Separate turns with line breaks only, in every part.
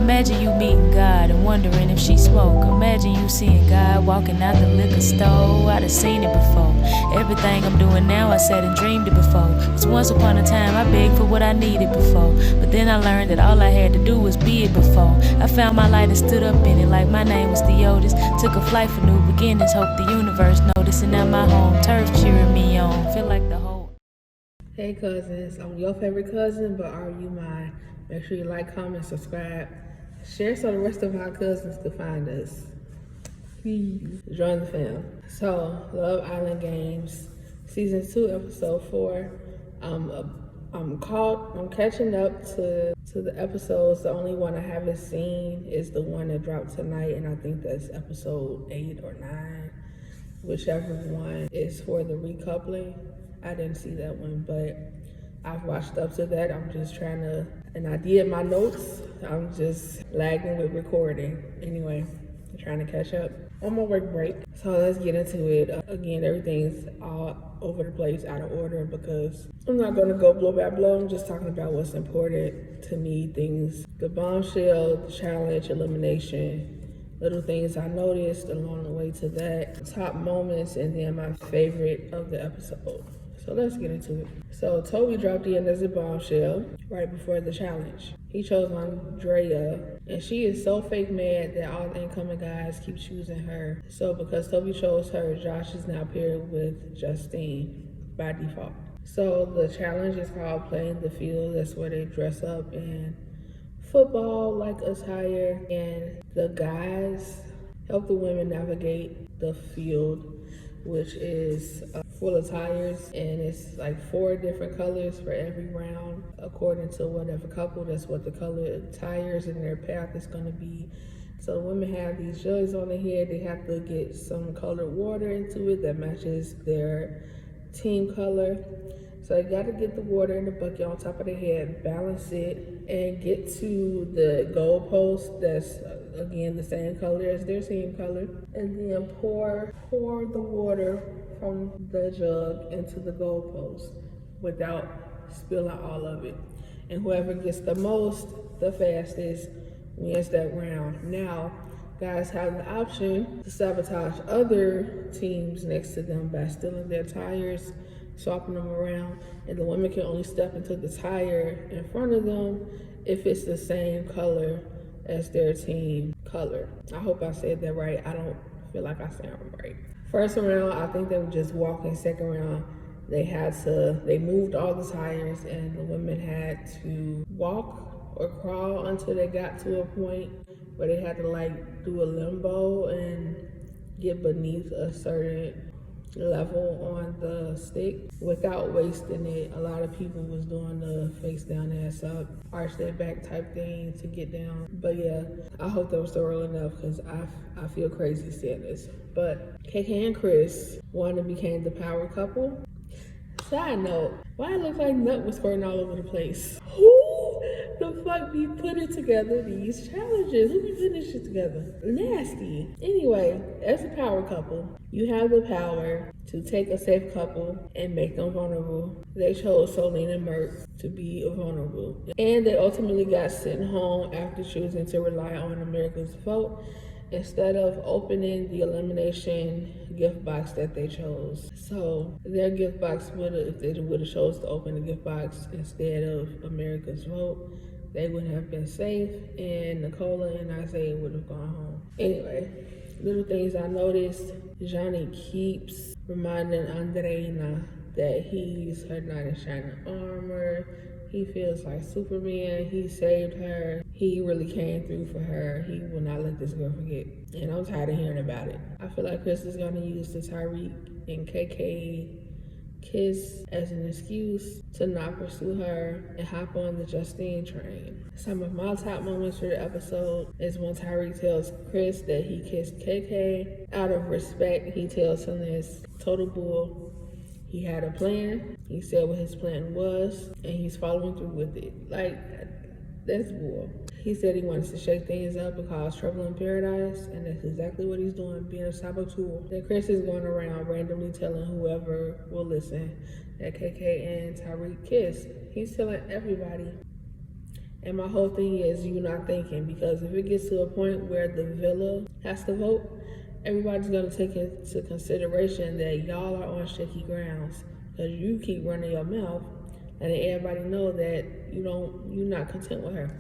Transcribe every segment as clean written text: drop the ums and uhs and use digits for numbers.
Imagine you meeting God and wondering if she smoke. Imagine you seeing God walking out the liquor store. I done seen it before. Everything I'm doing now, I sat and dreamed it before. Cause once upon a time, I begged for what I needed before. But then I learned that all I had to do was be it before. I found my light and stood up in it like my name was Theotis. Took a flight for new beginnings, hope the universe noticed. And now my home turf cheering me on. Feel like the whole...
Hey cousins, I'm your favorite cousin, but are you mine? Make sure you like, comment, subscribe, share so the rest of our cousins can find us. Please join the fam. So, Love Island Games, season 2, episode 4. I'm catching up to the episodes. The only one I haven't seen is the one that dropped tonight, and I think that's episode 8 or 9, whichever one is for the recoupling. I didn't see that one, but I've watched up to that. I'm just trying to, and I did my notes. I'm just lagging with recording. Anyway, I'm trying to catch up on my work break. So let's get into it. Again, everything's all over the place, out of order, because I'm not going to go blow by blow. I'm just talking about what's important to me, things, the bombshell, the challenge, elimination, little things I noticed along the way to that, top moments, and then my favorite of the episode. So let's get into it. So Toby dropped in as a bombshell right before the challenge. He chose Andrea, and she is so fake mad that all the incoming guys keep choosing her. So because Toby chose her, Josh is now paired with Justine by default. So the challenge is called Playing the Field. That's where they dress up in football-like attire, and the guys help the women navigate the field, which is full of tires, and it's like 4 different colors for every round according to whatever couple. That's what the color of tires and their path is going to be. So the women have these jugs on their head. They have to get some colored water into it that matches their team color. So they got to get the water in the bucket on top of their head, balance it, and get to the goal post that's, again, the same color as their team color. And then pour the water from the jug into the goal post without spilling all of it. And whoever gets the most, the fastest, wins that round. Now, guys have the option to sabotage other teams next to them by stealing their tires, swapping them around, and the women can only step into the tire in front of them if it's the same color as their team color. I hope I said that right. I don't feel like I sound right. First round, I think they were just walking. Second round, they moved all the tires, and the women had to walk or crawl until they got to a point where they had to like do a limbo and get beneath a certain level on the stick without wasting it. A lot of people was doing the face down, ass up, arch their back type thing to get down. But yeah, I hope that was thorough enough, because I feel crazy saying this. But KK and Chris became the power couple. Side note, why it look like Nut was squirting all over the place? Who the fuck be putting together these challenges? Who be putting this shit together? Nasty. Anyway, as a power couple, you have the power to take a safe couple and make them vulnerable. They chose Solene and Mert to be vulnerable. And they ultimately got sent home after choosing to rely on America's vote instead of opening the elimination gift box that they chose. So their gift box if they would have chose to open the gift box instead of America's vote, they would have been safe, and Nicola and Isaiah would have gone home. Anyway, little things I noticed. Johnny keeps reminding Andreina that he's her knight in shining armor. He feels like Superman. He saved her. He really came through for her. He will not let this girl forget. And I'm tired of hearing about it. I feel like Chris is going to use the Tyreek and KK kiss as an excuse to not pursue her and hop on the Justine train. Some of my top moments for the episode is when Tyreek tells Chris that he kissed KK. Out of respect, he tells him this total bull. He had a plan. He said what his plan was, and he's following through with it. Like, that's bull. He said he wants to shake things up and cause trouble in paradise, and that's exactly what he's doing, being a saboteur. Then Chris is going around randomly telling whoever will listen that KK and Tyreek kissed. He's telling everybody. And my whole thing is you not thinking, because if it gets to a point where the villa has to vote, everybody's going to take into consideration that y'all are on shaky grounds because you keep running your mouth and everybody know that you're not content with her.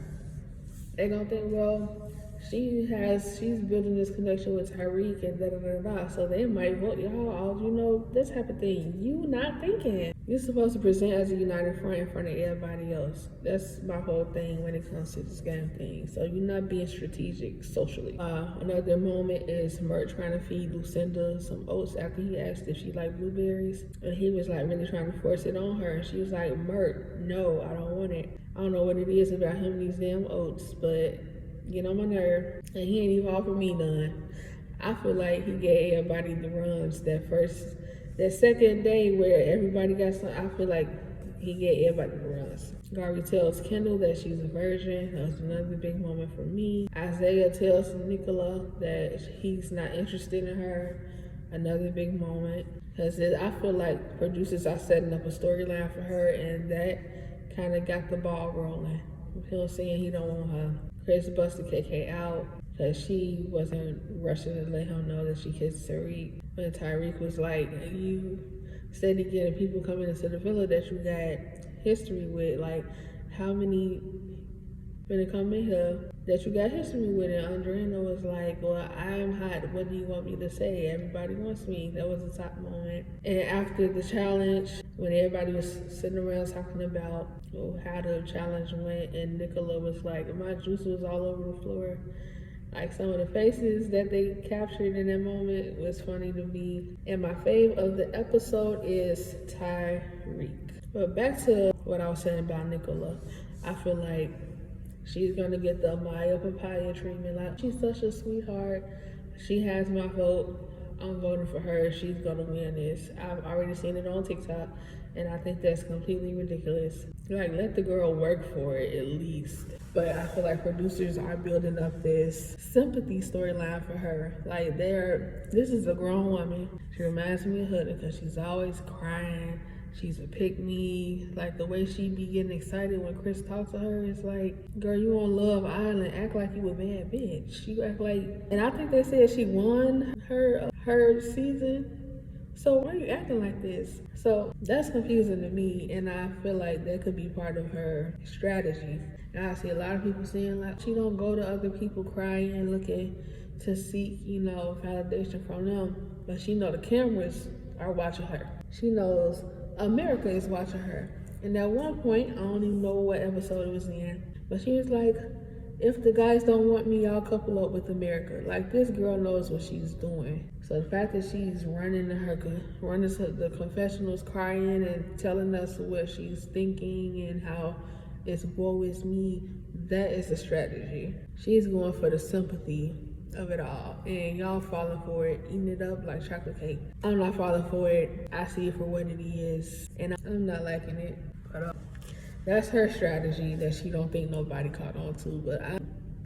They gonna think, well, she's building this connection with Tyreek and da da da da. So they might vote y'all out, this type of thing. You not thinking. You're supposed to present as a united front in front of everybody else. That's my whole thing when it comes to this game thing. So you're not being strategic socially. Another moment is Mert trying to feed Lucinda some oats after he asked if she liked blueberries. And he was like really trying to force it on her. And she was like, Mert, no, I don't want it. I don't know what it is about him and these damn oats, but get on my nerve. And he ain't even offered me none. I feel like he gave everybody the runs that second day where everybody got some. I feel like he gave everybody the runs. Garvey tells Kendall that she's a virgin. That was another big moment for me. Isaiah tells Nicola that he's not interested in her. Another big moment. Because I feel like producers are setting up a storyline for her, and that kind of got the ball rolling. Him saying he don't want her. Chris busted KK out because she wasn't rushing to let him know that she kissed Tyreek. When Tyreek was like, you steady getting people coming into the villa that you got history with. Like, how many gonna come in here that you got history with? And Andrina was like, well, I'm hot. What do you want me to say? Everybody wants me. That was a top moment. And after the challenge, when everybody was sitting around talking about how the challenge went, and Nicola was like, my juice was all over the floor. Like, some of the faces that they captured in that moment was funny to me. And my fave of the episode is Tyreek. But back to what I was saying about Nicola. I feel like she's gonna get the Maya Papaya treatment. Like, she's such a sweetheart. She has my vote. I'm voting for her. She's gonna win this. I've already seen it on TikTok, and I think that's completely ridiculous. Like, let the girl work for it at least. But I feel like producers are building up this sympathy storyline for her. Like, this is a grown woman. She reminds me of Hoodie because she's always crying. She's a pick-me. Like, the way she be getting excited when Chris talks to her is like, girl, you on Love Island, act like you a bad bitch. You act like, and I think they said she won her season. So why are you acting like this? So that's confusing to me, and I feel like that could be part of her strategy. And I see a lot of people saying, like, she don't go to other people crying, looking to seek, validation from them. But she know the cameras are watching her. She knows America is watching her. And at one point, I don't even know what episode it was in, but she was like, if the guys don't want me, y'all couple up with America. Like, this girl knows what she's doing. So the fact that she's running to the confessionals, crying and telling us what she's thinking and how it's woe is me, that is a strategy. She's going for the sympathy of it all, and y'all falling for it, eating it up like chocolate cake. I'm not falling for it. I see it for what it is, and I'm not liking it. But that's her strategy that she don't think nobody caught on to. But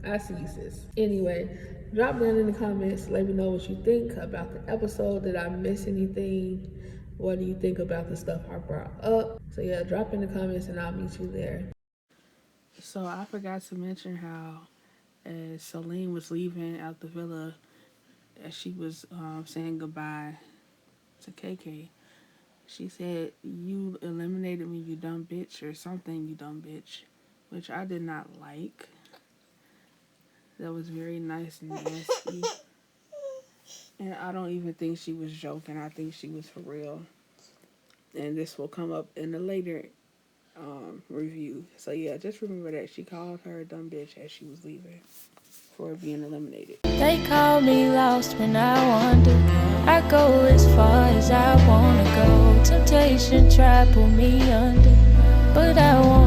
I see, sis. Anyway, drop down in the comments. Let me know what you think about the episode. Did I miss anything? What do you think about the stuff I brought up? So yeah, drop in the comments and I'll meet you there. So I forgot to mention how as Celine was leaving out the villa, as she was saying goodbye to KK, she said, you eliminated me, you dumb bitch, or something, you dumb bitch, which I did not like. That was very nice and nasty. And I don't even think she was joking. I think she was for real. And this will come up in a later review. So yeah, just remember that she called her a dumb bitch as she was leaving for being eliminated.
They call me lost when I wander. I go as far as I wanna go. Temptation try pull me under, but I won't.